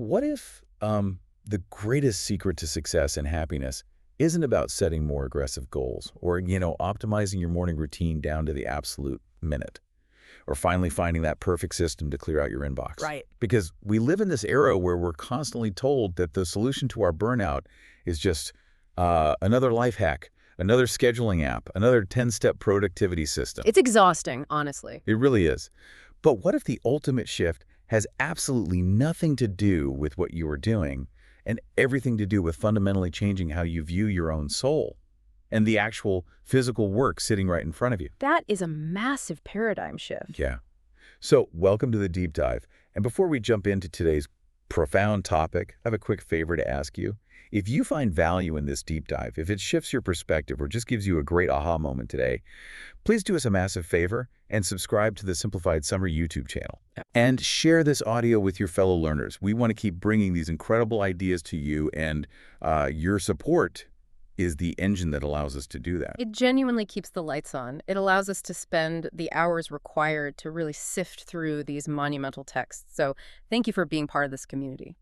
What if the greatest secret to success and happiness isn't about setting more aggressive goals or, optimizing your morning routine down to the absolute minute, or finally finding that perfect system to clear out your inbox? Right. Because we live in this era where we're constantly told that the solution to our burnout is just another life hack, another scheduling app, another 10-step productivity system. It's exhausting, honestly. It really is. But what if the ultimate shift has absolutely nothing to do with what you are doing and everything to do with fundamentally changing how you view your own soul and the actual physical work sitting right in front of you? That is a massive paradigm shift. Yeah. So welcome to the deep dive. And before we jump into today's profound topic, I have a quick favor to ask you. If you find value in this deep dive, if it shifts your perspective or just gives you a great aha moment today, please do us a massive favor and subscribe to the Simplified Summary YouTube channel. And share this audio with your fellow learners. We want to keep bringing these incredible ideas to you, and your support is the engine that allows us to do that. It genuinely keeps the lights on. It allows us to spend the hours required to really sift through these monumental texts. So thank you for being part of this community.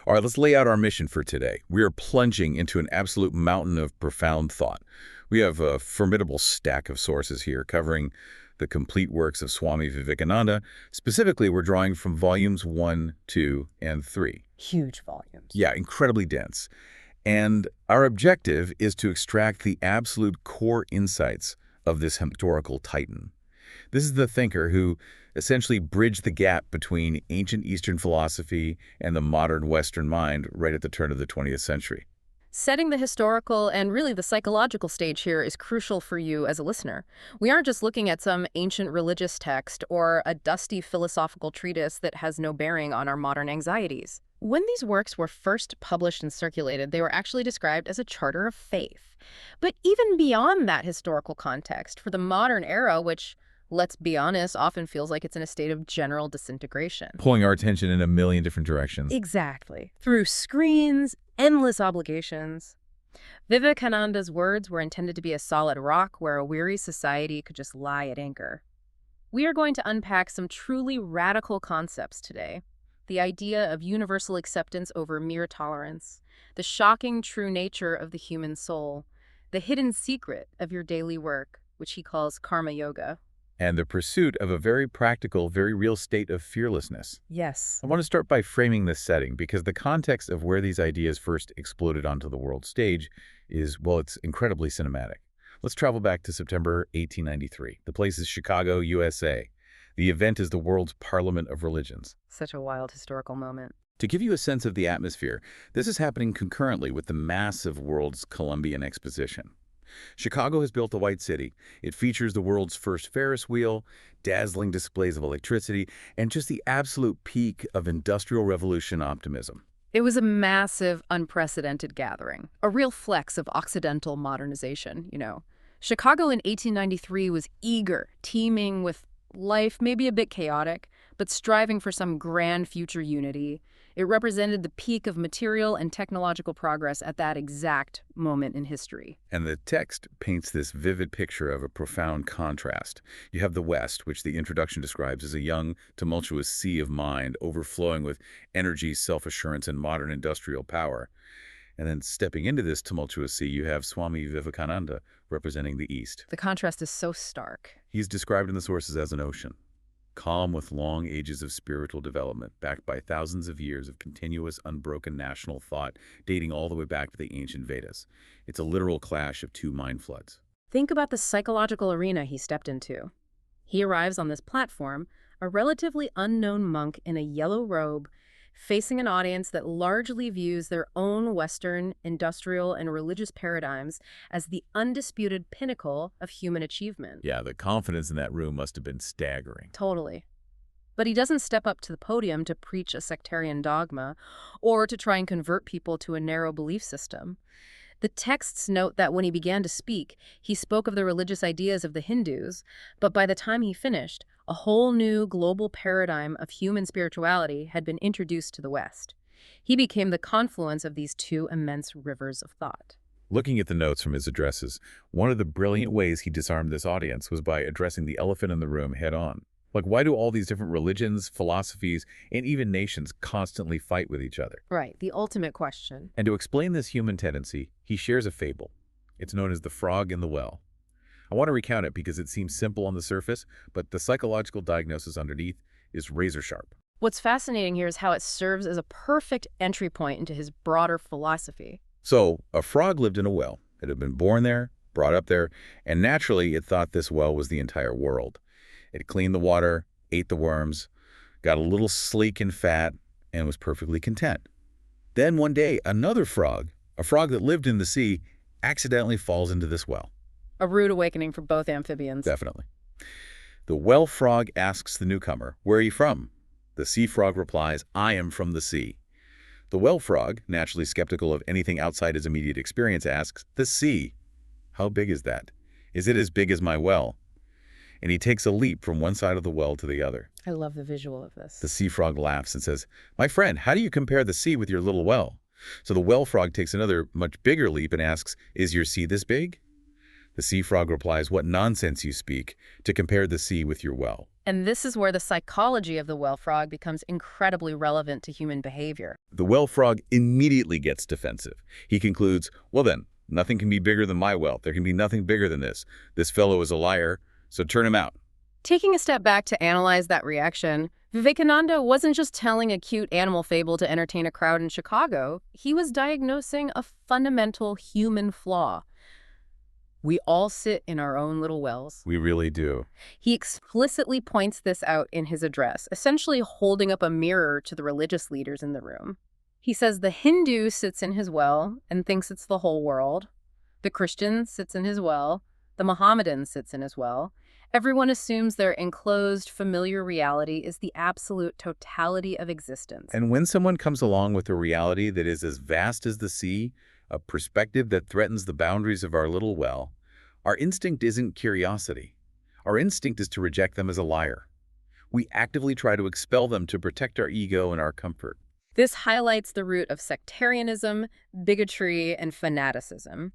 All right, let's lay out our mission for today. We are plunging into an absolute mountain of profound thought. We have a formidable stack of sources here covering the complete works of Swami Vivekananda. Specifically, we're drawing from volumes 1, 2, and 3. Huge volumes. Yeah, incredibly dense. And our objective is to extract the absolute core insights of this historical titan. This is the thinker who essentially bridged the gap between ancient Eastern philosophy and the modern Western mind right at the turn of the 20th century. Setting the historical and really the psychological stage here is crucial for you as a listener. We aren't just looking at some ancient religious text or a dusty philosophical treatise that has no bearing on our modern anxieties. When these works were first published and circulated, they were actually described as a charter of faith. But even beyond that historical context, for the modern era, which, let's be honest, often feels like it's in a state of general disintegration. Pulling our attention in a million different directions. Exactly. Through screens, endless obligations. Vivekananda's words were intended to be a solid rock where a weary society could just lie at anchor. We are going to unpack some truly radical concepts today. The idea of universal acceptance over mere tolerance, the shocking true nature of the human soul, the hidden secret of your daily work, which he calls karma yoga, and the pursuit of a very practical, very real state of fearlessness. Yes. I want to start by framing this setting because the context of where these ideas first exploded onto the world stage is, well, it's incredibly cinematic. Let's travel back to September 1893. The place is Chicago, USA. The event is the world's Parliament of Religions. Such a wild historical moment. To give you a sense of the atmosphere, this is happening concurrently with the massive World's Columbian Exposition. Chicago has built a white city. It features the world's first Ferris wheel, dazzling displays of electricity, and just the absolute peak of Industrial Revolution optimism. It was a massive, unprecedented gathering, a real flex of Occidental modernization, Chicago in 1893 was eager, teeming with life, maybe a bit chaotic, but striving for some grand future unity. It represented the peak of material and technological progress at that exact moment in history. And the text paints this vivid picture of a profound contrast. You have the West, which the introduction describes as a young, tumultuous sea of mind overflowing with energy, self-assurance, and modern industrial power. And then stepping into this tumultuous sea, you have Swami Vivekananda representing the East. The contrast is so stark. He's described in the sources as an ocean, calm with long ages of spiritual development, backed by thousands of years of continuous, unbroken national thought, dating all the way back to the ancient Vedas. It's a literal clash of two mind floods. Think about the psychological arena he stepped into. He arrives on this platform, a relatively unknown monk in a yellow robe, facing an audience that largely views their own Western, industrial, and religious paradigms as the undisputed pinnacle of human achievement. Yeah, the confidence in that room must have been staggering. Totally. But he doesn't step up to the podium to preach a sectarian dogma or to try and convert people to a narrow belief system. The texts note that when he began to speak, he spoke of the religious ideas of the Hindus, but by the time he finished, a whole new global paradigm of human spirituality had been introduced to the West. He became the confluence of these two immense rivers of thought. Looking at the notes from his addresses, one of the brilliant ways he disarmed this audience was by addressing the elephant in the room head-on. Like, why do all these different religions, philosophies, and even nations constantly fight with each other? Right, the ultimate question. And to explain this human tendency, he shares a fable. It's known as the frog in the well. I want to recount it because it seems simple on the surface, but the psychological diagnosis underneath is razor sharp. What's fascinating here is how it serves as a perfect entry point into his broader philosophy. So, a frog lived in a well. It had been born there, brought up there, and naturally it thought this well was the entire world. It cleaned the water, ate the worms, got a little sleek and fat, and was perfectly content. Then one day, another frog, a frog that lived in the sea, accidentally falls into this well. A rude awakening for both amphibians. Definitely. The well frog asks the newcomer, "Where are you from?" The sea frog replies, "I am from the sea." The well frog, naturally skeptical of anything outside his immediate experience, asks, "The sea? How big is that? Is it as big as my well?" And he takes a leap from one side of the well to the other. I love the visual of this. The sea frog laughs and says, "My friend, how do you compare the sea with your little well?" So the well frog takes another, much bigger leap and asks, "Is your sea this big?" The sea frog replies, "What nonsense you speak, to compare the sea with your well." And this is where the psychology of the well frog becomes incredibly relevant to human behavior. The well frog immediately gets defensive. He concludes, "Well then, nothing can be bigger than my well. There can be nothing bigger than this. This fellow is a liar, so turn him out." Taking a step back to analyze that reaction, Vivekananda wasn't just telling a cute animal fable to entertain a crowd in Chicago. He was diagnosing a fundamental human flaw. We all sit in our own little wells. We really do. He explicitly points this out in his address, essentially holding up a mirror to the religious leaders in the room. He says the Hindu sits in his well and thinks it's the whole world. The Christian sits in his well. The Mohammedan sits in his well. Everyone assumes their enclosed, familiar reality is the absolute totality of existence. And when someone comes along with a reality that is as vast as the sea, a perspective that threatens the boundaries of our little well, our instinct isn't curiosity. Our instinct is to reject them as a liar. We actively try to expel them to protect our ego and our comfort. This highlights the root of sectarianism, bigotry, and fanaticism.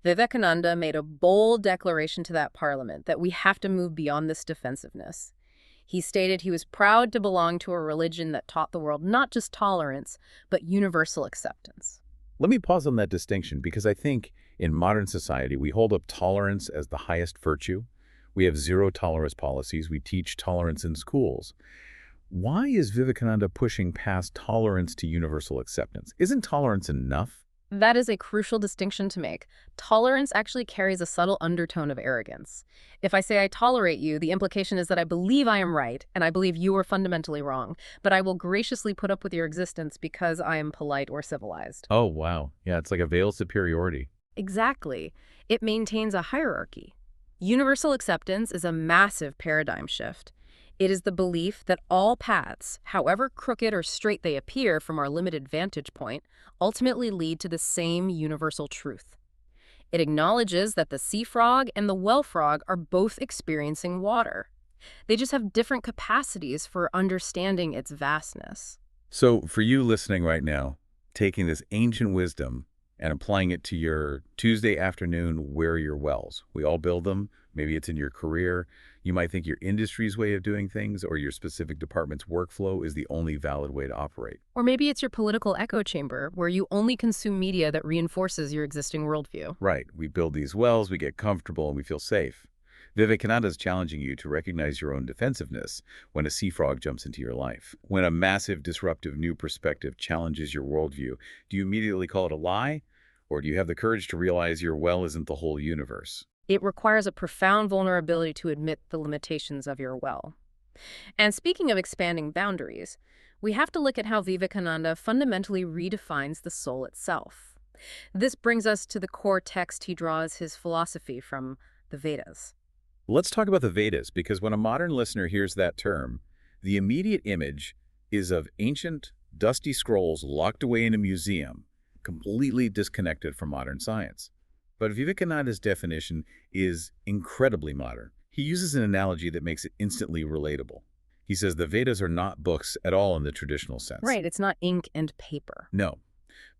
Vivekananda made a bold declaration to that parliament that we have to move beyond this defensiveness. He stated he was proud to belong to a religion that taught the world not just tolerance, but universal acceptance. Let me pause on that distinction because I think in modern society we hold up tolerance as the highest virtue. We have zero tolerance policies. We teach tolerance in schools. Why is Vivekananda pushing past tolerance to universal acceptance? Isn't tolerance enough? That is a crucial distinction to make. Tolerance actually carries a subtle undertone of arrogance. If I say I tolerate you, the implication is that I believe I am right and I believe you are fundamentally wrong, but I will graciously put up with your existence because I am polite or civilized. Oh, wow. Yeah, it's like a veiled superiority. Exactly. It maintains a hierarchy. Universal acceptance is a massive paradigm shift. It is the belief that all paths, however crooked or straight they appear from our limited vantage point, ultimately lead to the same universal truth. It acknowledges that the sea frog and the well frog are both experiencing water. They just have different capacities for understanding its vastness. So for you listening right now, taking this ancient wisdom and applying it to your Tuesday afternoon, where are your wells? We all build them. Maybe it's in your career. You might think your industry's way of doing things or your specific department's workflow is the only valid way to operate. Or maybe it's your political echo chamber, where you only consume media that reinforces your existing worldview. Right. We build these wells, we get comfortable, and we feel safe. Vivekananda is challenging you to recognize your own defensiveness when a sea frog jumps into your life. When a massive, disruptive new perspective challenges your worldview, do you immediately call it a lie? Or do you have the courage to realize your well isn't the whole universe? It requires a profound vulnerability to admit the limitations of your well. And speaking of expanding boundaries, we have to look at how Vivekananda fundamentally redefines the soul itself. This brings us to the core text he draws his philosophy from, the Vedas. Let's talk about the Vedas, because when a modern listener hears that term, the immediate image is of ancient, dusty scrolls locked away in a museum, completely disconnected from modern science. But Vivekananda's definition is incredibly modern. He uses an analogy that makes it instantly relatable. He says the Vedas are not books at all in the traditional sense. Right, it's not ink and paper. No.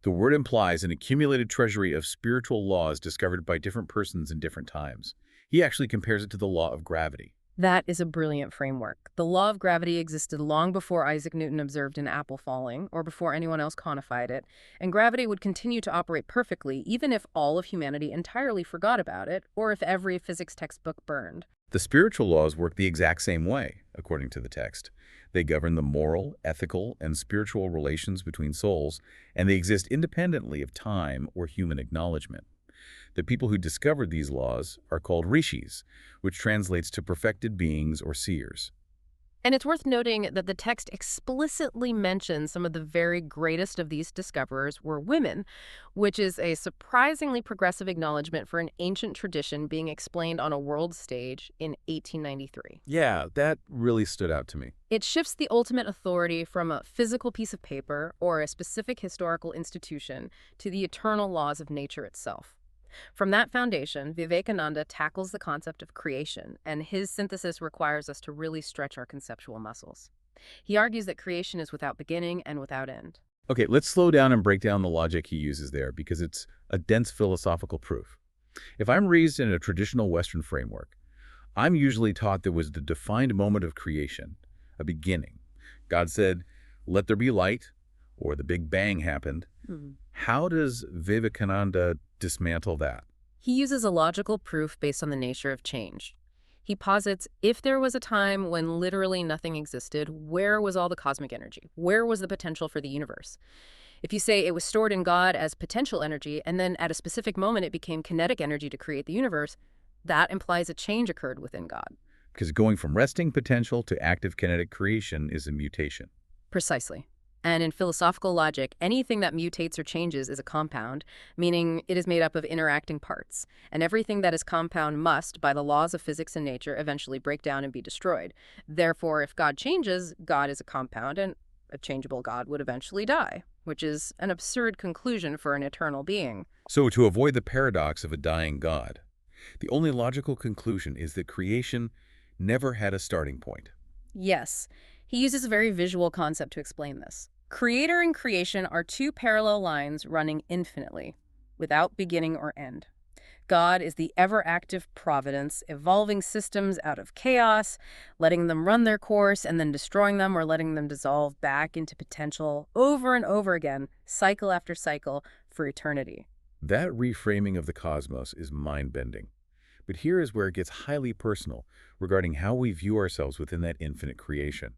The word implies an accumulated treasury of spiritual laws discovered by different persons in different times. He actually compares it to the law of gravity. That is a brilliant framework. The law of gravity existed long before Isaac Newton observed an apple falling, or before anyone else quantified it, and gravity would continue to operate perfectly even if all of humanity entirely forgot about it, or if every physics textbook burned. The spiritual laws work the exact same way, according to the text. They govern the moral, ethical, and spiritual relations between souls, and they exist independently of time or human acknowledgement. The people who discovered these laws are called rishis, which translates to perfected beings or seers. And it's worth noting that the text explicitly mentions some of the very greatest of these discoverers were women, which is a surprisingly progressive acknowledgement for an ancient tradition being explained on a world stage in 1893. Yeah, that really stood out to me. It shifts the ultimate authority from a physical piece of paper or a specific historical institution to the eternal laws of nature itself. From that foundation, Vivekananda tackles the concept of creation, and his synthesis requires us to really stretch our conceptual muscles. He argues that creation is without beginning and without end. Okay, let's slow down and break down the logic he uses there because it's a dense philosophical proof. If I'm raised in a traditional Western framework, I'm usually taught there was the defined moment of creation, a beginning. God said, "Let there be light," or the Big Bang happened. How does Vivekananda dismantle that? He uses a logical proof based on the nature of change. He posits, if there was a time when literally nothing existed, where was all the cosmic energy? Where was the potential for the universe? If you say it was stored in God as potential energy, and then at a specific moment it became kinetic energy to create the universe, that implies a change occurred within God. Because going from resting potential to active kinetic creation is a mutation. Precisely. And in philosophical logic, anything that mutates or changes is a compound, meaning it is made up of interacting parts. And everything that is compound must, by the laws of physics and nature, eventually break down and be destroyed. Therefore, if God changes, God is a compound, and a changeable God would eventually die, which is an absurd conclusion for an eternal being. So to avoid the paradox of a dying God, the only logical conclusion is that creation never had a starting point. Yes, he uses a very visual concept to explain this. Creator and creation are two parallel lines running infinitely, without beginning or end. God is the ever-active providence, evolving systems out of chaos, letting them run their course, and then destroying them or letting them dissolve back into potential over and over again, cycle after cycle, for eternity. That reframing of the cosmos is mind-bending. But here is where it gets highly personal regarding how we view ourselves within that infinite creation.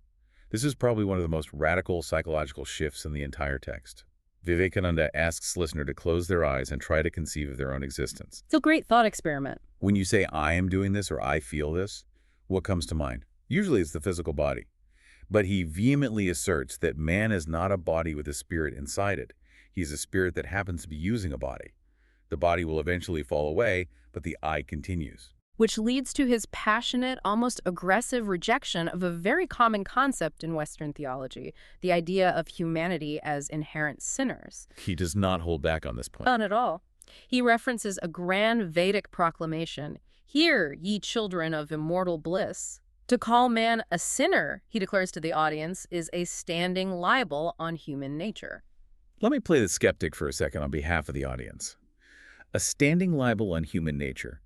This is probably one of the most radical psychological shifts in the entire text. Vivekananda asks listener to close their eyes and try to conceive of their own existence. It's a great thought experiment. When you say, "I am doing this" or "I feel this," what comes to mind? Usually it's the physical body. But he vehemently asserts that man is not a body with a spirit inside it. He's a spirit that happens to be using a body. The body will eventually fall away, but the I continues. Which leads to his passionate, almost aggressive rejection of a very common concept in Western theology, the idea of humanity as inherent sinners. He does not hold back on this point. None at all. He references a grand Vedic proclamation, "Hear, ye children of immortal bliss." To call man a sinner, he declares to the audience, is a standing libel on human nature. Let me play the skeptic for a second on behalf of the audience. A standing libel on human nature.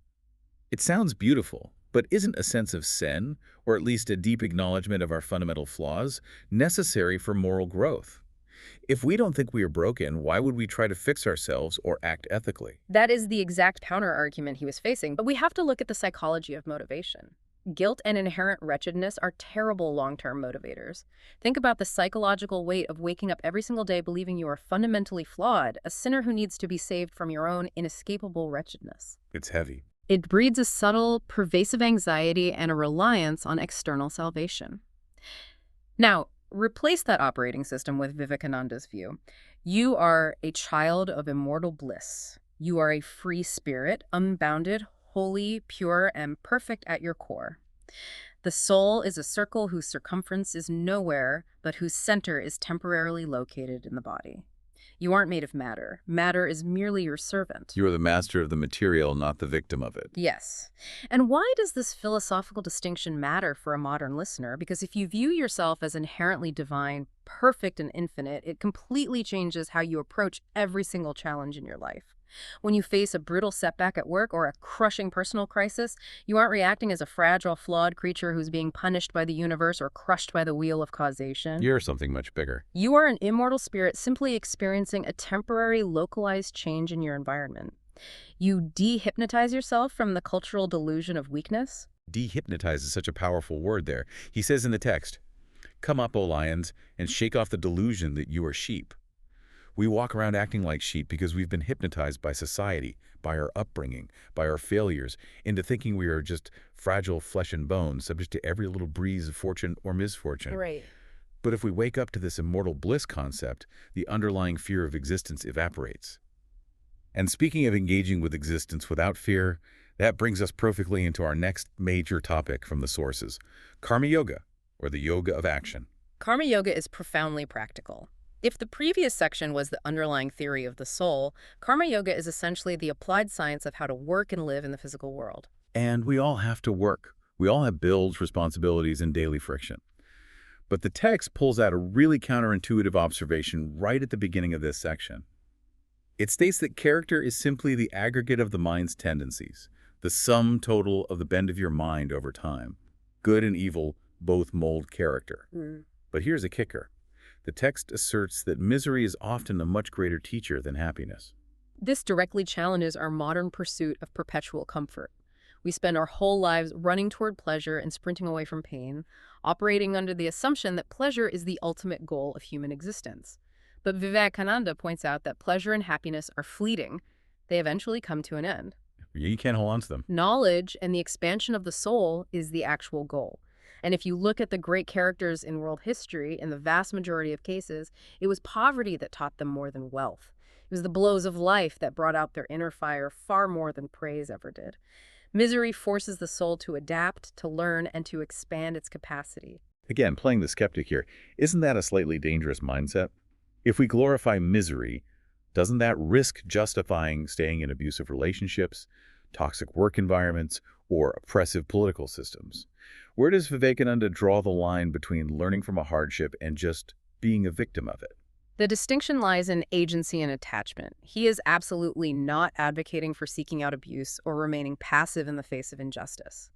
It sounds beautiful, but isn't a sense of sin, or at least a deep acknowledgement of our fundamental flaws, necessary for moral growth? If we don't think we are broken, why would we try to fix ourselves or act ethically? That is the exact counter-argument he was facing, but we have to look at the psychology of motivation. Guilt and inherent wretchedness are terrible long-term motivators. Think about the psychological weight of waking up every single day believing you are fundamentally flawed, a sinner who needs to be saved from your own inescapable wretchedness. It's heavy. It breeds a subtle, pervasive anxiety and a reliance on external salvation. Now, replace that operating system with Vivekananda's view. You are a child of immortal bliss. You are a free spirit, unbounded, holy, pure, and perfect at your core. The soul is a circle whose circumference is nowhere, but whose center is temporarily located in the body. You aren't made of matter. Matter is merely your servant. You are the master of the material, not the victim of it. Yes. And why does this philosophical distinction matter for a modern listener? Because if you view yourself as inherently divine, perfect, and infinite, it completely changes how you approach every single challenge in your life. When you face a brutal setback at work or a crushing personal crisis, you aren't reacting as a fragile, flawed creature who's being punished by the universe or crushed by the wheel of causation. You're something much bigger. You are an immortal spirit simply experiencing a temporary, localized change in your environment. You dehypnotize yourself from the cultural delusion of weakness. Dehypnotize is such a powerful word there. He says in the text, "Come up, O lions, and shake off the delusion that you are sheep." We walk around acting like sheep because we've been hypnotized by society, by our upbringing, by our failures, into thinking we are just fragile flesh and bone, subject to every little breeze of fortune or misfortune. Right. But if we wake up to this immortal bliss concept, the underlying fear of existence evaporates. And speaking of engaging with existence without fear, that brings us perfectly into our next major topic from the sources, Karma Yoga, or the yoga of action. Karma yoga is profoundly practical. If the previous section was the underlying theory of the soul, karma yoga is essentially the applied science of how to work and live in the physical world. And we all have to work. We all have bills, responsibilities, and daily friction. But the text pulls out a really counterintuitive observation right at the beginning of this section. It states that character is simply the aggregate of the mind's tendencies, the sum total of the bend of your mind over time. Good and evil both mold character. But here's a kicker. The text asserts that misery is often a much greater teacher than happiness. This directly challenges our modern pursuit of perpetual comfort. We spend our whole lives running toward pleasure and sprinting away from pain, operating under the assumption that pleasure is the ultimate goal of human existence. But Vivekananda points out that pleasure and happiness are fleeting. They eventually come to an end. You can't hold on to them. Knowledge and the expansion of the soul is the actual goal. And if you look at the great characters in world history, in the vast majority of cases, it was poverty that taught them more than wealth. It was the blows of life that brought out their inner fire far more than praise ever did. Misery forces the soul to adapt, to learn, and to expand its capacity. Again, playing the skeptic here, isn't that a slightly dangerous mindset? If we glorify misery, doesn't that risk justifying staying in abusive relationships, toxic work environments, or oppressive political systems? Where does Vivekananda draw the line between learning from a hardship and just being a victim of it? The distinction lies in agency and attachment. He is absolutely not advocating for seeking out abuse or remaining passive in the face of injustice.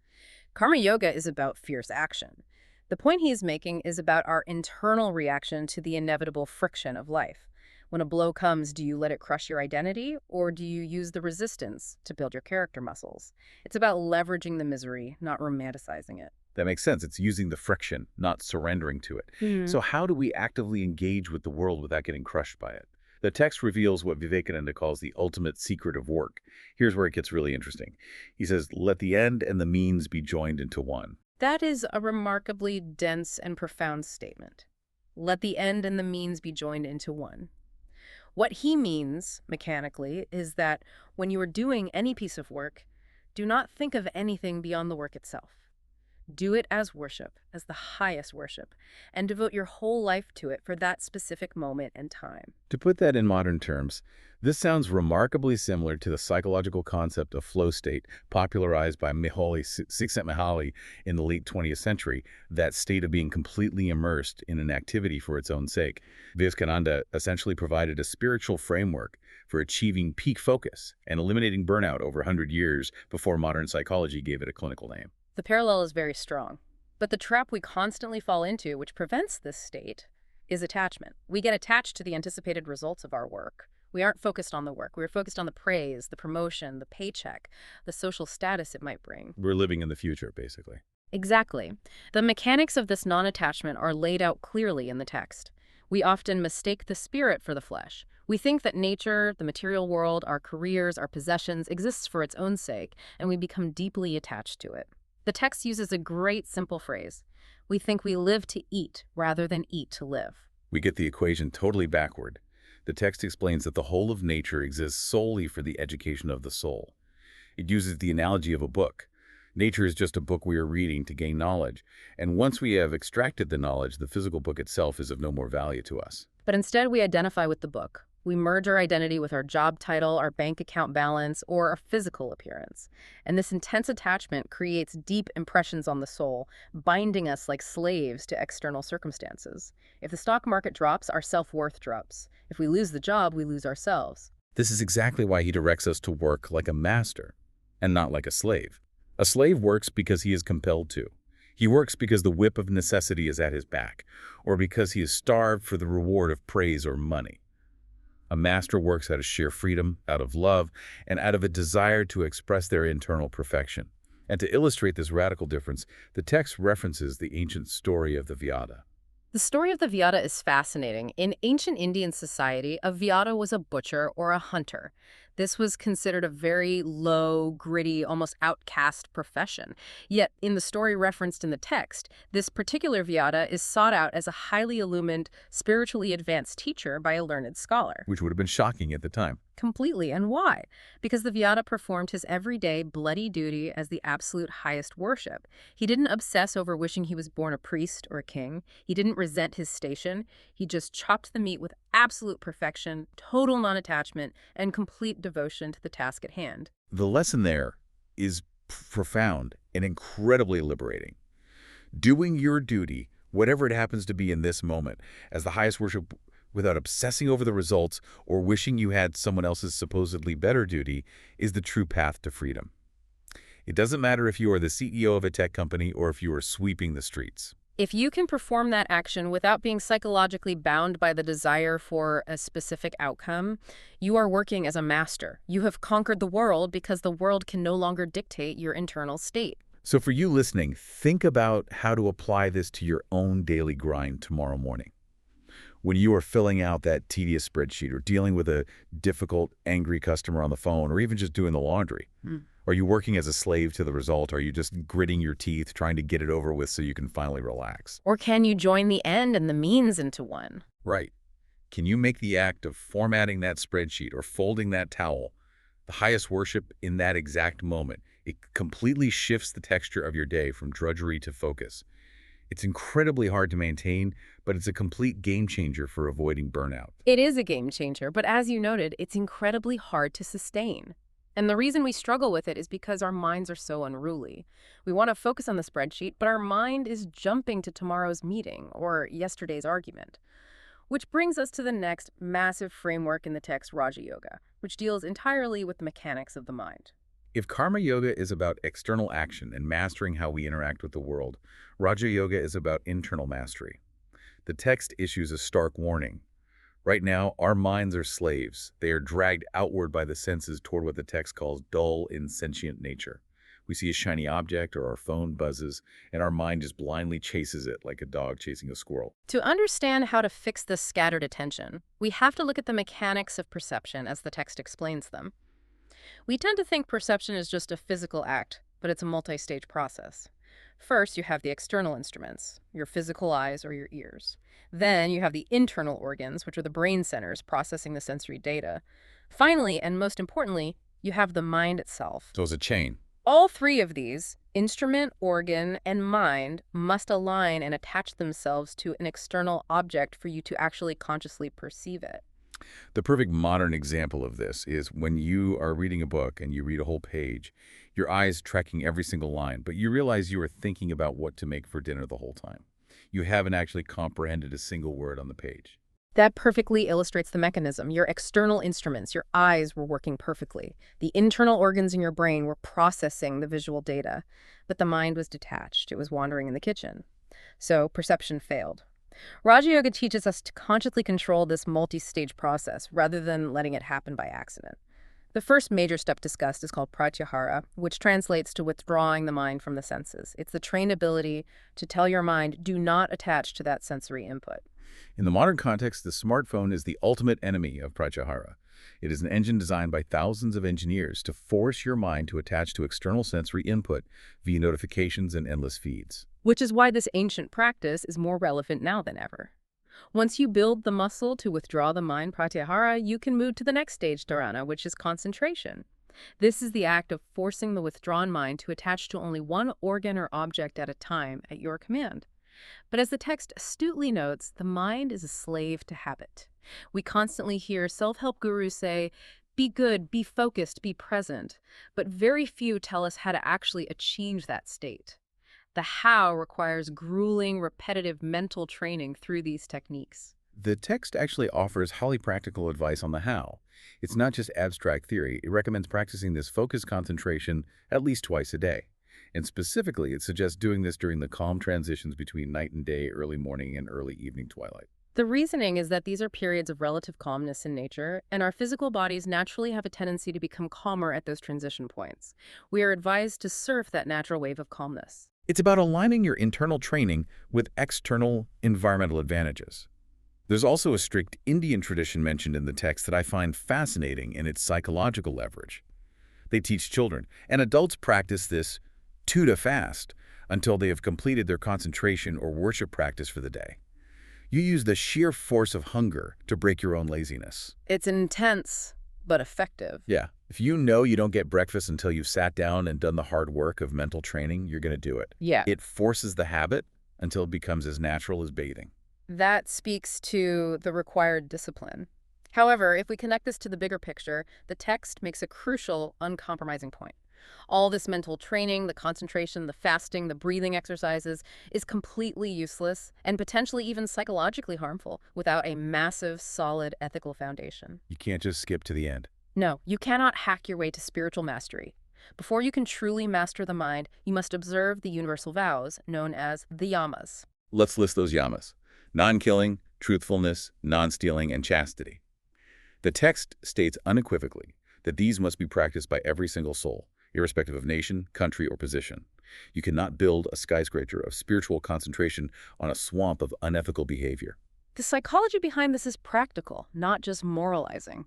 Karma yoga is about fierce action. The point he is making is about our internal reaction to the inevitable friction of life. When a blow comes, do you let it crush your identity, or do you use the resistance to build your character muscles? It's about leveraging the misery, not romanticizing it. That makes sense. It's using the friction, not surrendering to it. So how do we actively engage with the world without getting crushed by it? The text reveals what Vivekananda calls the ultimate secret of work. Here's where it gets really interesting. He says, let the end and the means be joined into one. That is a remarkably dense and profound statement. Let the end and the means be joined into one. What he means, mechanically, is that when you are doing any piece of work, do not think of anything beyond the work itself. Do it as worship, as the highest worship, and devote your whole life to it for that specific moment and time. To put that in modern terms, this sounds remarkably similar to the psychological concept of flow state popularized by Csikszentmihalyi in the late 20th century, that state of being completely immersed in an activity for its own sake. Vivekananda essentially provided a spiritual framework for achieving peak focus and eliminating burnout over 100 years before modern psychology gave it a clinical name. The parallel is very strong. But the trap we constantly fall into, which prevents this state, is attachment. We get attached to the anticipated results of our work. We aren't focused on the work. We're focused on the praise, the promotion, the paycheck, the social status it might bring. We're living in the future, basically. Exactly. The mechanics of this non-attachment are laid out clearly in the text. We often mistake the spirit for the flesh. We think that nature, the material world, our careers, our possessions exists for its own sake, and we become deeply attached to it. The text uses a great simple phrase. We think we live to eat rather than eat to live. We get the equation totally backward. The text explains that the whole of nature exists solely for the education of the soul. It uses the analogy of a book. Nature is just a book we are reading to gain knowledge, and once we have extracted the knowledge, the physical book itself is of no more value to us. But instead we identify with the book. We merge our identity with our job title, our bank account balance, or our physical appearance. And this intense attachment creates deep impressions on the soul, binding us like slaves to external circumstances. If the stock market drops, our self-worth drops. If we lose the job, we lose ourselves. This is exactly why he directs us to work like a master and not like a slave. A slave works because he is compelled to. He works because the whip of necessity is at his back, or because he is starved for the reward of praise or money. A master works out of sheer freedom, out of love, and out of a desire to express their internal perfection. And to illustrate this radical difference, the text references the ancient story of the Vyada. The story of the Vyada is fascinating. In ancient Indian society, a Vyada was a butcher or a hunter. This was considered a very low, gritty, almost outcast profession. Yet, in the story referenced in the text, this particular Vyada is sought out as a highly illumined, spiritually advanced teacher by a learned scholar. Which would have been shocking at the time. Completely. And why? Because the Vyada performed his everyday bloody duty as the absolute highest worship. He didn't obsess over wishing he was born a priest or a king. He didn't resent his station. He just chopped the meat with absolute perfection, total non-attachment, and complete devotion to the task at hand. The lesson there is profound and incredibly liberating. Doing your duty, whatever it happens to be in this moment, as the highest worship without obsessing over the results or wishing you had someone else's supposedly better duty, is the true path to freedom. It doesn't matter if you are the CEO of a tech company or if you are sweeping the streets. If you can perform that action without being psychologically bound by the desire for a specific outcome, you are working as a master. You have conquered the world because the world can no longer dictate your internal state. So for you listening, think about how to apply this to your own daily grind tomorrow morning. When you are filling out that tedious spreadsheet or dealing with a difficult, angry customer on the phone or even just doing the laundry, are you working as a slave to the result? Are you just gritting your teeth, trying to get it over with so you can finally relax? Or can you join the end and the means into one? Right. Can you make the act of formatting that spreadsheet or folding that towel the highest worship in that exact moment? It completely shifts the texture of your day from drudgery to focus. It's incredibly hard to maintain, but it's a complete game changer for avoiding burnout. It is a game changer, but as you noted, it's incredibly hard to sustain. And the reason we struggle with it is because our minds are so unruly. We want to focus on the spreadsheet, but our mind is jumping to tomorrow's meeting or yesterday's argument. Which brings us to the next massive framework in the text, Raja Yoga, which deals entirely with the mechanics of the mind. If Karma Yoga is about external action and mastering how we interact with the world, Raja Yoga is about internal mastery. The text issues a stark warning. Right now, our minds are slaves. They are dragged outward by the senses toward what the text calls dull, insentient nature. We see a shiny object or our phone buzzes, and our mind just blindly chases it like a dog chasing a squirrel. To understand how to fix this scattered attention, we have to look at the mechanics of perception as the text explains them. We tend to think perception is just a physical act, but it's a multi-stage process. First, you have the external instruments, your physical eyes or your ears. Then you have the internal organs, which are the brain centers processing the sensory data. Finally, and most importantly, you have the mind itself. So it's a chain. All three of these, instrument, organ, and mind, must align and attach themselves to an external object for you to actually consciously perceive it. The perfect modern example of this is when you are reading a book and you read a whole page, your eyes tracking every single line, but you realize you are thinking about what to make for dinner the whole time. You haven't actually comprehended a single word on the page. That perfectly illustrates the mechanism. Your external instruments, your eyes were working perfectly. The internal organs in your brain were processing the visual data, but the mind was detached. It was wandering in the kitchen. So perception failed. Raja Yoga teaches us to consciously control this multi-stage process rather than letting it happen by accident. The first major step discussed is called pratyahara, which translates to withdrawing the mind from the senses. It's the trained ability to tell your mind, do not attach to that sensory input. In the modern context, the smartphone is the ultimate enemy of pratyahara. It is an engine designed by thousands of engineers to force your mind to attach to external sensory input via notifications and endless feeds. Which is why this ancient practice is more relevant now than ever. Once you build the muscle to withdraw the mind, pratyahara, you can move to the next stage, dharana, which is concentration. This is the act of forcing the withdrawn mind to attach to only one organ or object at a time at your command. But as the text astutely notes, the mind is a slave to habit. We constantly hear self-help gurus say, be good, be focused, be present, but very few tell us how to actually achieve that state. The how requires grueling, repetitive mental training through these techniques. The text actually offers highly practical advice on the how. It's not just abstract theory. It recommends practicing this focused concentration at least twice a day. And specifically, it suggests doing this during the calm transitions between night and day, early morning and early evening twilight. The reasoning is that these are periods of relative calmness in nature, and our physical bodies naturally have a tendency to become calmer at those transition points. We are advised to surf that natural wave of calmness. It's about aligning your internal training with external environmental advantages. There's also a strict Indian tradition mentioned in the text that I find fascinating in its psychological leverage. They teach children, and adults practice this to fast until they have completed their concentration or worship practice for the day. You use the sheer force of hunger to break your own laziness. It's intense, but effective. Yeah. If you know you don't get breakfast until you've sat down and done the hard work of mental training, you're going to do it. Yeah. It forces the habit until it becomes as natural as bathing. That speaks to the required discipline. However, if we connect this to the bigger picture, the text makes a crucial, uncompromising point. All this mental training, the concentration, the fasting, the breathing exercises is completely useless and potentially even psychologically harmful without a massive, solid ethical foundation. You can't just skip to the end. No, you cannot hack your way to spiritual mastery. Before you can truly master the mind, you must observe the universal vows known as the yamas. Let's list those yamas: non-killing, truthfulness, non-stealing, and chastity. The text states unequivocally that these must be practiced by every single soul, irrespective of nation, country, or position. You cannot build a skyscraper of spiritual concentration on a swamp of unethical behavior. The psychology behind this is practical, not just moralizing.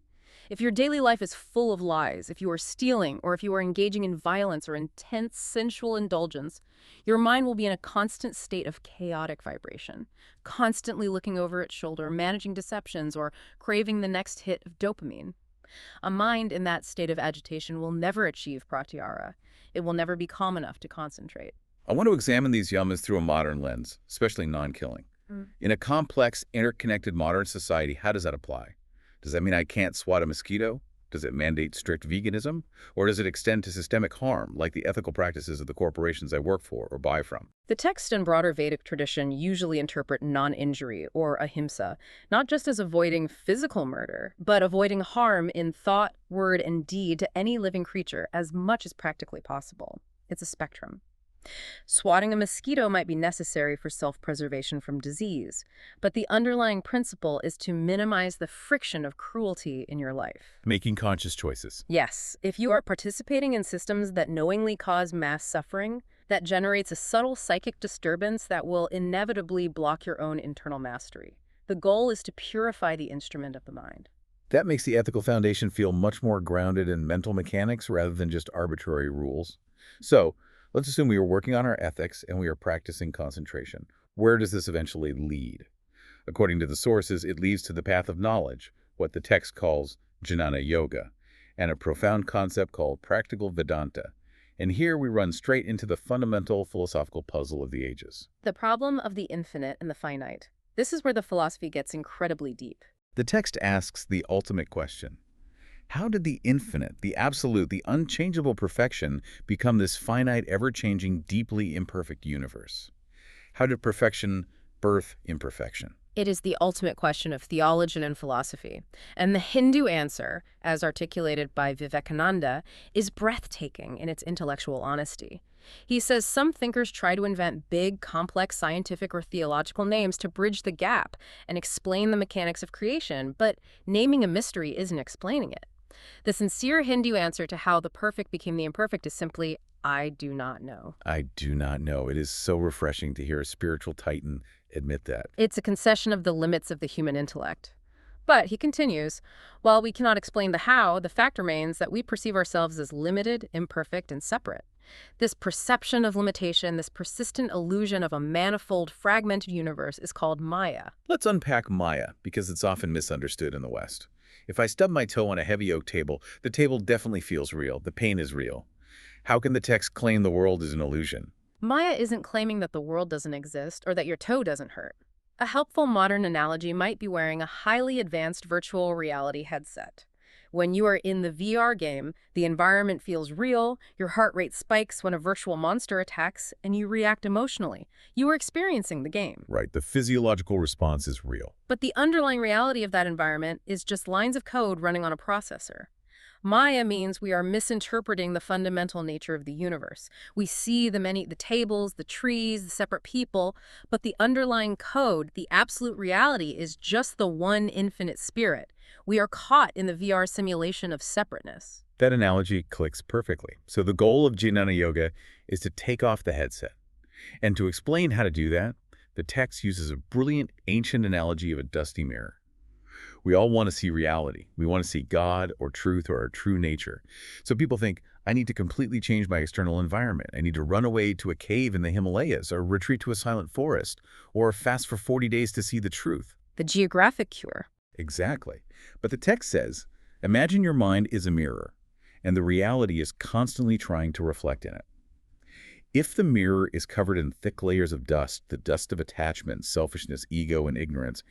If your daily life is full of lies, if you are stealing, or if you are engaging in violence or intense sensual indulgence, your mind will be in a constant state of chaotic vibration, constantly looking over its shoulder, managing deceptions, or craving the next hit of dopamine. A mind in that state of agitation will never achieve pratyahara. It will never be calm enough to concentrate. I want to examine these yamas through a modern lens, especially non-killing. In a complex, interconnected modern society, how does that apply? Does that mean I can't swat a mosquito? Does it mandate strict veganism? Or does it extend to systemic harm, like the ethical practices of the corporations I work for or buy from? The text and broader Vedic tradition usually interpret non-injury, or ahimsa, not just as avoiding physical murder, but avoiding harm in thought, word, and deed to any living creature as much as practically possible. It's a spectrum. Swatting a mosquito might be necessary for self-preservation from disease, but the underlying principle is to minimize the friction of cruelty in your life. Making conscious choices. Yes, if you are participating in systems that knowingly cause mass suffering, that generates a subtle psychic disturbance that will inevitably block your own internal mastery. The goal is to purify the instrument of the mind. That makes the ethical foundation feel much more grounded in mental mechanics rather than just arbitrary rules. So, let's assume we are working on our ethics and we are practicing concentration. Where does this eventually lead? According to the sources, it leads to the path of knowledge, what the text calls Jnana Yoga, and a profound concept called Practical Vedanta. And here we run straight into the fundamental philosophical puzzle of the ages. The problem of the infinite and the finite. This is where the philosophy gets incredibly deep. The text asks the ultimate question. How did the infinite, the absolute, the unchangeable perfection become this finite, ever-changing, deeply imperfect universe? How did perfection birth imperfection? It is the ultimate question of theology and philosophy. And the Hindu answer, as articulated by Vivekananda, is breathtaking in its intellectual honesty. He says some thinkers try to invent big, complex scientific or theological names to bridge the gap and explain the mechanics of creation, but naming a mystery isn't explaining it. The sincere Hindu answer to how the perfect became the imperfect is simply, I do not know. I do not know. It is so refreshing to hear a spiritual titan admit that. It's a concession of the limits of the human intellect. But, he continues, while we cannot explain the how, the fact remains that we perceive ourselves as limited, imperfect, and separate. This perception of limitation, this persistent illusion of a manifold, fragmented universe is called Maya. Let's unpack Maya, because it's often misunderstood in the West. If I stub my toe on a heavy oak table, the table definitely feels real. The pain is real. How can the text claim the world is an illusion? Maya isn't claiming that the world doesn't exist or that your toe doesn't hurt. A helpful modern analogy might be wearing a highly advanced virtual reality headset. When you are in the VR game, the environment feels real, your heart rate spikes when a virtual monster attacks, and you react emotionally. You are experiencing the game. Right, the physiological response is real. But the underlying reality of that environment is just lines of code running on a processor. Maya means we are misinterpreting the fundamental nature of the universe. We see the tables, the trees, the separate people, but the underlying code, the absolute reality, is just the one infinite spirit. We are caught in the VR simulation of separateness. That analogy clicks perfectly. So the goal of Jnana Yoga is to take off the headset. And to explain how to do that, the text uses a brilliant ancient analogy of a dusty mirror. We all want to see reality. We want to see God or truth or our true nature. So people think, I need to completely change my external environment. I need to run away to a cave in the Himalayas or retreat to a silent forest or fast for 40 days to see the truth. The geographic cure. Exactly. But the text says, imagine your mind is a mirror and the reality is constantly trying to reflect in it. If the mirror is covered in thick layers of dust, the dust of attachment, selfishness, ego, and ignorance,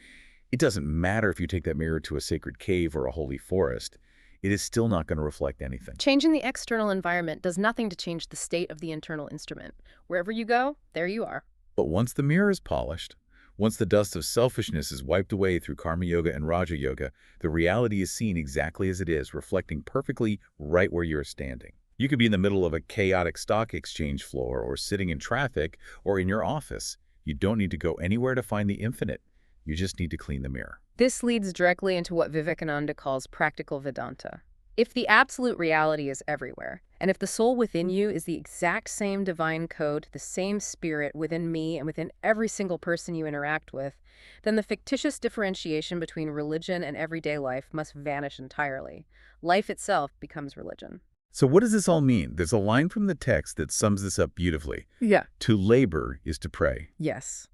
it doesn't matter if you take that mirror to a sacred cave or a holy forest. It is still not going to reflect anything. Changing the external environment does nothing to change the state of the internal instrument. Wherever you go, there you are. But once the mirror is polished, once the dust of selfishness is wiped away through Karma Yoga and Raja Yoga, the reality is seen exactly as it is, reflecting perfectly right where you're standing. You could be in the middle of a chaotic stock exchange floor or sitting in traffic or in your office. You don't need to go anywhere to find the infinite. You just need to clean the mirror. This leads directly into what Vivekananda calls practical Vedanta. If the absolute reality is everywhere, and if the soul within you is the exact same divine code, the same spirit within me and within every single person you interact with, then the fictitious differentiation between religion and everyday life must vanish entirely. Life itself becomes religion. So what does this all mean? There's a line from the text that sums this up beautifully. Yeah. To labor is to pray. Yes.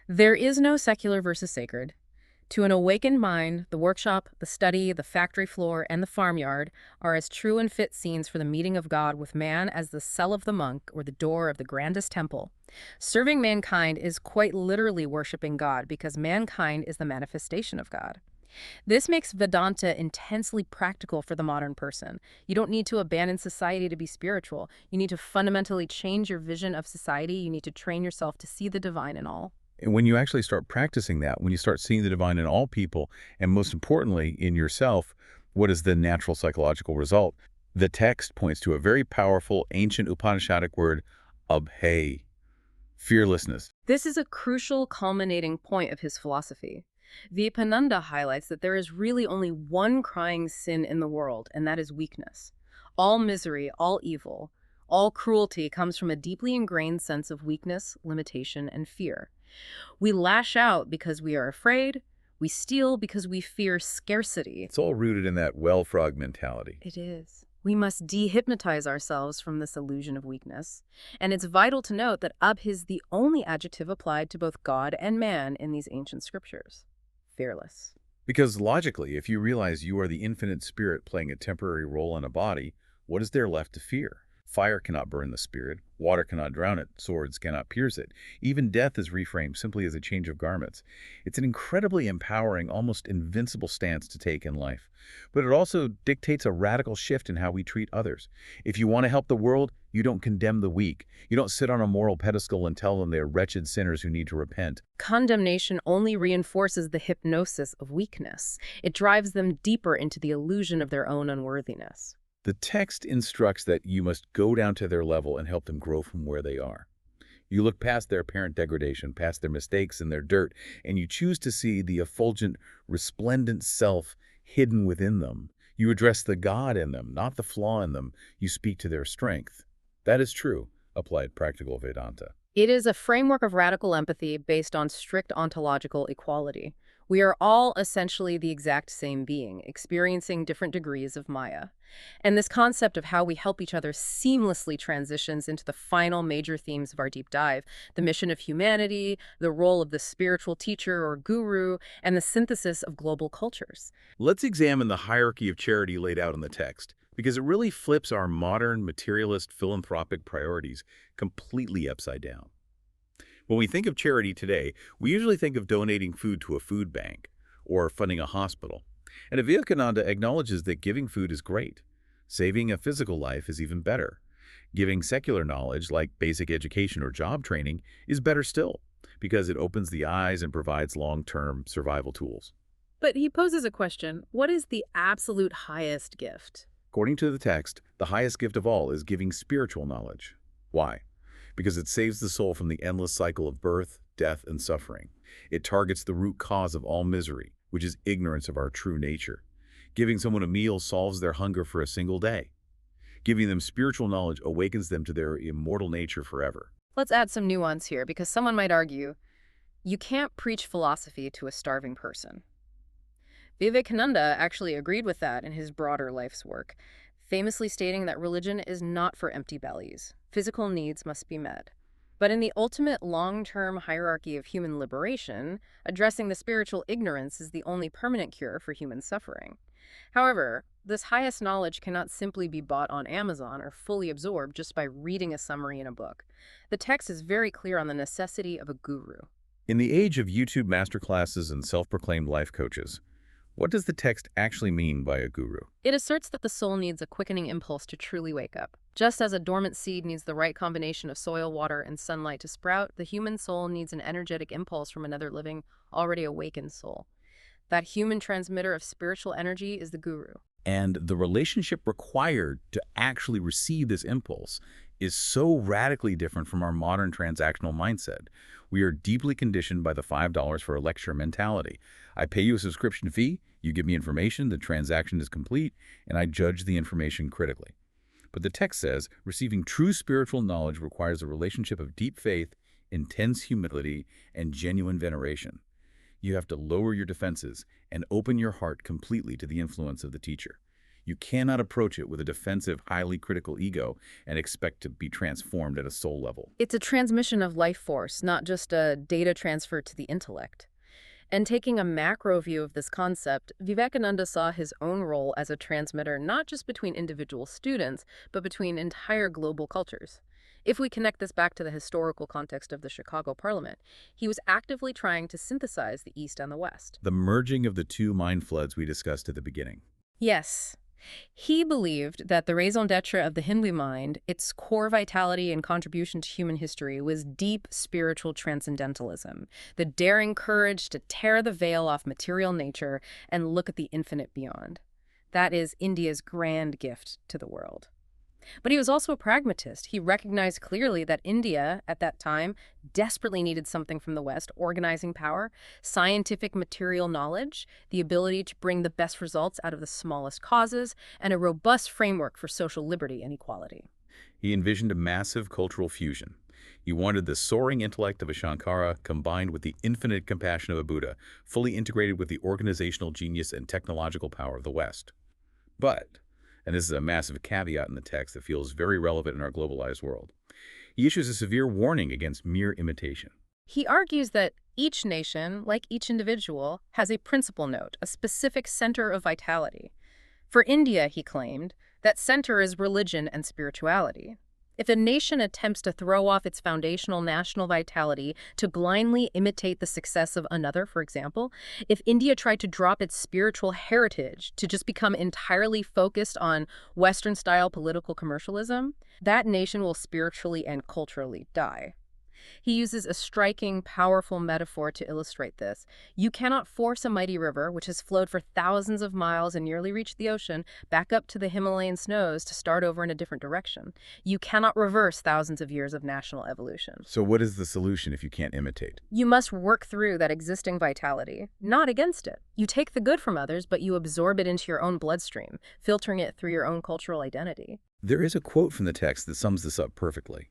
There is no secular versus sacred. To an awakened mind, the workshop, the study, the factory floor, and the farmyard are as true and fit scenes for the meeting of God with man as the cell of the monk or the door of the grandest temple. Serving mankind is quite literally worshiping God because mankind is the manifestation of God. This makes Vedanta intensely practical for the modern person. You don't need to abandon society to be spiritual. You need to fundamentally change your vision of society. You need to train yourself to see the divine in all. And when you actually start practicing that, when you start seeing the divine in all people, and most importantly, in yourself, what is the natural psychological result? The text points to a very powerful ancient Upanishadic word, abhay, fearlessness. This is a crucial culminating point of his philosophy. Vivekananda highlights that there is really only one crying sin in the world, and that is weakness. All misery, all evil, all cruelty comes from a deeply ingrained sense of weakness, limitation, and fear. We lash out because we are afraid. We steal because we fear scarcity. It's all rooted in that well frog mentality. It is. We must dehypnotize ourselves from this illusion of weakness. And it's vital to note that abh is the only adjective applied to both God and man in these ancient scriptures. Fearless. Because logically, if you realize you are the infinite spirit playing a temporary role in a body, what is there left to fear? Fire cannot burn the spirit, water cannot drown it, swords cannot pierce it. Even death is reframed simply as a change of garments. It's an incredibly empowering, almost invincible stance to take in life. But it also dictates a radical shift in how we treat others. If you want to help the world, you don't condemn the weak. You don't sit on a moral pedestal and tell them they're wretched sinners who need to repent. Condemnation only reinforces the hypnosis of weakness. It drives them deeper into the illusion of their own unworthiness. The text instructs that you must go down to their level and help them grow from where they are. You look past their apparent degradation, past their mistakes and their dirt, and you choose to see the effulgent, resplendent self hidden within them. You address the God in them, not the flaw in them. You speak to their strength. That is true, applied Practical Vedanta. It is a framework of radical empathy based on strict ontological equality. We are all essentially the exact same being, experiencing different degrees of Maya. And this concept of how we help each other seamlessly transitions into the final major themes of our deep dive: the mission of humanity, the role of the spiritual teacher or guru, and the synthesis of global cultures. Let's examine the hierarchy of charity laid out in the text, because it really flips our modern, materialist, philanthropic priorities completely upside down. When we think of charity today, we usually think of donating food to a food bank or funding a hospital. And Vivekananda acknowledges that giving food is great. Saving a physical life is even better. Giving secular knowledge, like basic education or job training, is better still, because it opens the eyes and provides long-term survival tools. But he poses a question, what is the absolute highest gift? According to the text, the highest gift of all is giving spiritual knowledge. Why? Because it saves the soul from the endless cycle of birth, death, and suffering. It targets the root cause of all misery, which is ignorance of our true nature. Giving someone a meal solves their hunger for a single day. Giving them spiritual knowledge awakens them to their immortal nature forever. Let's add some nuance here, because someone might argue, you can't preach philosophy to a starving person. Vivekananda actually agreed with that in his broader life's work, famously stating that religion is not for empty bellies. Physical needs must be met. But in the ultimate long-term hierarchy of human liberation, addressing the spiritual ignorance is the only permanent cure for human suffering. However, this highest knowledge cannot simply be bought on Amazon or fully absorbed just by reading a summary in a book. The text is very clear on the necessity of a guru. In the age of YouTube masterclasses and self-proclaimed life coaches, what does the text actually mean by a guru? It asserts that the soul needs a quickening impulse to truly wake up. Just as a dormant seed needs the right combination of soil, water, and sunlight to sprout, the human soul needs an energetic impulse from another living, already awakened soul. That human transmitter of spiritual energy is the guru. And the relationship required to actually receive this impulse is so radically different from our modern transactional mindset. We are deeply conditioned by the $5 for a lecture mentality. I pay you a subscription fee, you give me information, the transaction is complete, and I judge the information critically. But the text says, receiving true spiritual knowledge requires a relationship of deep faith, intense humility, and genuine veneration. You have to lower your defenses and open your heart completely to the influence of the teacher. You cannot approach it with a defensive, highly critical ego and expect to be transformed at a soul level. It's a transmission of life force, not just a data transfer to the intellect. And taking a macro view of this concept, Vivekananda saw his own role as a transmitter not just between individual students, but between entire global cultures. If we connect this back to the historical context of the Chicago Parliament, he was actively trying to synthesize the East and the West. The merging of the two mind floods we discussed at the beginning. Yes. He believed that the raison d'etre of the Hindu mind, its core vitality and contribution to human history, was deep spiritual transcendentalism, the daring courage to tear the veil off material nature and look at the infinite beyond. That is India's grand gift to the world. But he was also a pragmatist. He recognized clearly that India, at that time, desperately needed something from the West: organizing power, scientific material knowledge, the ability to bring the best results out of the smallest causes, and a robust framework for social liberty and equality. He envisioned a massive cultural fusion. He wanted the soaring intellect of a Shankara combined with the infinite compassion of a Buddha, fully integrated with the organizational genius and technological power of the West. But, and this is a massive caveat in the text that feels very relevant in our globalized world, he issues a severe warning against mere imitation. He argues that each nation, like each individual, has a principal note, a specific center of vitality. For India, he claimed, that center is religion and spirituality. If a nation attempts to throw off its foundational national vitality to blindly imitate the success of another, for example, if India tried to drop its spiritual heritage to just become entirely focused on Western-style political commercialism, that nation will spiritually and culturally die. He uses a striking, powerful metaphor to illustrate this. You cannot force a mighty river, which has flowed for thousands of miles and nearly reached the ocean, back up to the Himalayan snows to start over in a different direction. You cannot reverse thousands of years of national evolution. So what is the solution if you can't imitate? You must work through that existing vitality, not against it. You take the good from others, but you absorb it into your own bloodstream, filtering it through your own cultural identity. There is a quote from the text that sums this up perfectly.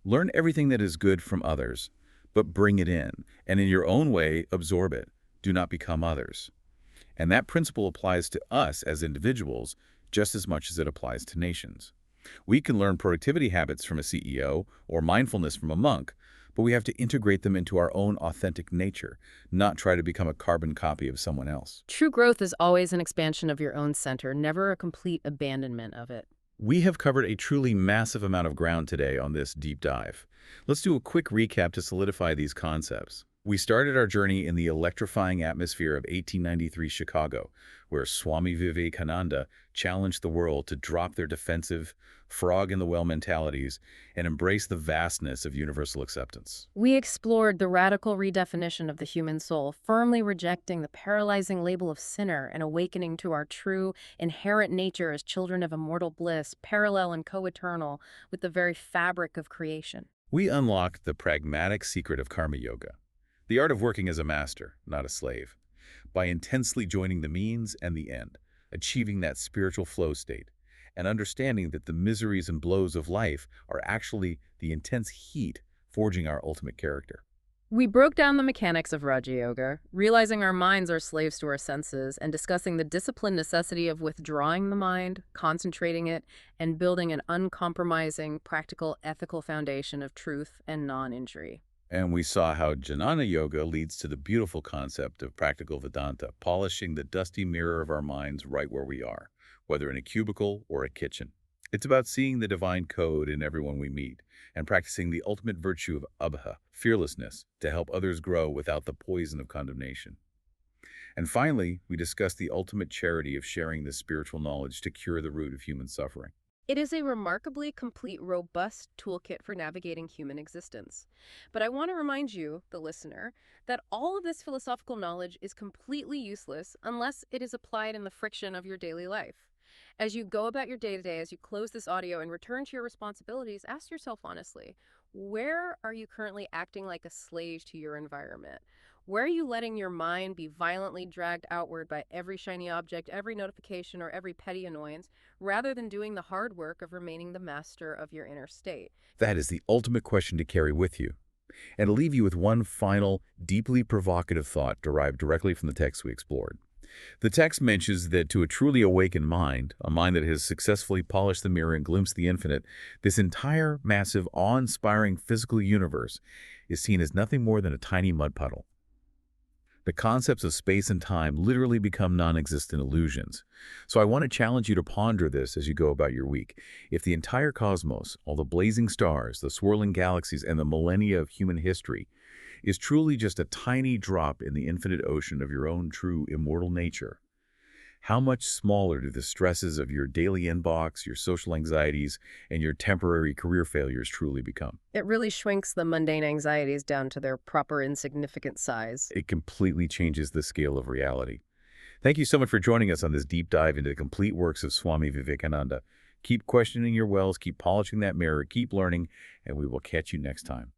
Learn everything that is good from others, but bring it in, and in your own way, absorb it. Do not become others. And that principle applies to us as individuals just as much as it applies to nations. We can learn productivity habits from a CEO or mindfulness from a monk, but we have to integrate them into our own authentic nature, not try to become a carbon copy of someone else. True growth is always an expansion of your own center, never a complete abandonment of it. We have covered a truly massive amount of ground today on this deep dive. Let's do a quick recap to solidify these concepts. We started our journey in the electrifying atmosphere of 1893 Chicago, where Swami Vivekananda challenged the world to drop their defensive, frog-in-the-well mentalities and embrace the vastness of universal acceptance. We explored the radical redefinition of the human soul, firmly rejecting the paralyzing label of sinner and awakening to our true, inherent nature as children of immortal bliss, parallel and co-eternal with the very fabric of creation. We unlocked the pragmatic secret of karma yoga, the art of working as a master, not a slave, by intensely joining the means and the end, achieving that spiritual flow state, and understanding that the miseries and blows of life are actually the intense heat forging our ultimate character. We broke down the mechanics of Raja Yoga, realizing our minds are slaves to our senses, and discussing the disciplined necessity of withdrawing the mind, concentrating it, and building an uncompromising, practical, ethical foundation of truth and non-injury. And we saw how Jnana Yoga leads to the beautiful concept of practical Vedanta, polishing the dusty mirror of our minds right where we are, whether in a cubicle or a kitchen. It's about seeing the divine code in everyone we meet and practicing the ultimate virtue of abha, fearlessness, to help others grow without the poison of condemnation. And finally, we discussed the ultimate charity of sharing this spiritual knowledge to cure the root of human suffering. It is a remarkably complete, robust toolkit for navigating human existence. But I want to remind you, the listener, that all of this philosophical knowledge is completely useless unless it is applied in the friction of your daily life. As you go about your day-to-day, as you close this audio and return to your responsibilities, ask yourself honestly, where are you currently acting like a slave to your environment? Where are you letting your mind be violently dragged outward by every shiny object, every notification, or every petty annoyance, rather than doing the hard work of remaining the master of your inner state? That is the ultimate question to carry with you. And to leave you with one final, deeply provocative thought derived directly from the text we explored. The text mentions that to a truly awakened mind, a mind that has successfully polished the mirror and glimpsed the infinite, this entire, massive, awe-inspiring physical universe is seen as nothing more than a tiny mud puddle. The concepts of space and time literally become non-existent illusions. So I want to challenge you to ponder this as you go about your week. If the entire cosmos, all the blazing stars, the swirling galaxies, and the millennia of human history is truly just a tiny drop in the infinite ocean of your own true immortal nature, how much smaller do the stresses of your daily inbox, your social anxieties, and your temporary career failures truly become? It really shrinks the mundane anxieties down to their proper insignificant size. It completely changes the scale of reality. Thank you so much for joining us on this deep dive into the complete works of Swami Vivekananda. Keep questioning your wells, keep polishing that mirror, keep learning, and we will catch you next time.